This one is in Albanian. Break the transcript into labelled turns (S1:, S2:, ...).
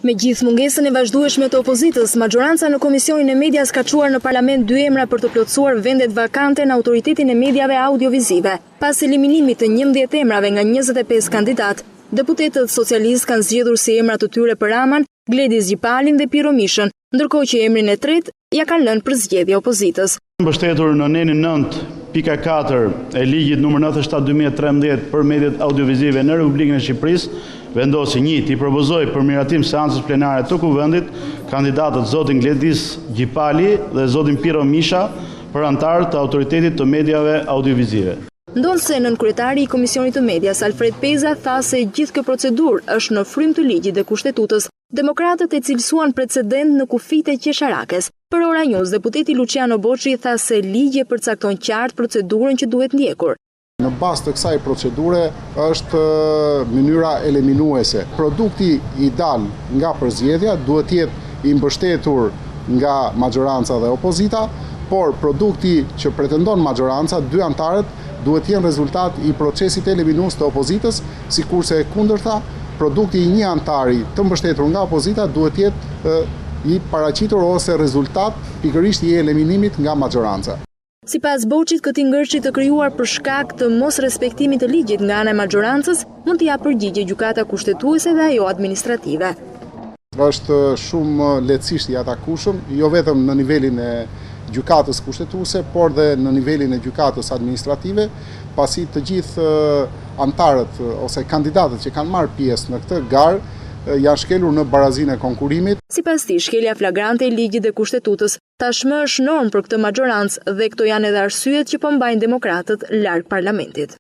S1: Me gjithë mungesën e vazhdueshme të opozitës, majoranca në Komisionin e Medias ka çuar në Parlament 2 emra për të plotësuar vendet vakante në Autoritetin e Mediave Audiovizive. Pas eliminimit të 11 emrave nga 25 kandidat, deputetët socialistë kanë zgjedhur si emra të tyre për Raman, Gledis Gjipalin dhe Piro Mishën, ndërkohë që emrin e tretë ja kanë lënë për zgjedhje opozitës.
S2: Mbështetur në nenin 9.4 e ligjit nr. 97/2013 për mediat audiovizive në Republikën e Shqipërisë, vendosi 1. T'i propozoj për miratim seancës plenare të Kuvendit kandidatët zotin Gledis Gjipali dhe zotin Piro Misha për antarë të Autoritetit të Mediave Audiovizive.
S1: Ndonse nënkryetari i Komisionit të Medias Alfred Peza tha se gjithë kjo procedurë është në frym të ligjit dhe kushtetutës, demokratët e cilësuan precedent në kufijtë e qesharakes. Për Ora News, deputeti Luciano Boçi tha se ligji përcakton qartë procedurën që duhet ndjekur.
S3: Në bazë të kësaj procedure është mënyra eliminuese. Produkti i dal nga përzgjedhja duhet të jetë i mbështetur nga majoranca dhe opozita, por produkti që pretendon majoranca, dy antarët, duhet të jenë rezultat i procesit eliminues të opozitës, sikurse e kundërta, produkti i një antari të mbështetur nga opozita duhet të jetë i paraqitur ose rezultat pikërisht i eliminimit nga majoranca.
S1: Sipas Boçit, këtij ngërçi të krijuar për shkak të mos respektimit të ligjit nga ana e majorancës, mund t'i japë përgjigje gjykata kushtetuese dhe ajo administrative.
S3: Është shumë lehtësisht i atakueshëm, jo vetëm në nivelin e gjykatës kushtetuese, por dhe në nivelin e gjykatës administrative, pasi të gjithë antarët ose kandidatët që kanë marrë pjesë në këtë garë janë shkelur në barazinë e konkurimit.
S1: Sipas tij, shkelja flagrante e ligjit dhe kushtetutës tashmë është normë për këtë majorancë dhe këto janë edhe arsyet që po mbajnë demokratët larg parlamentit.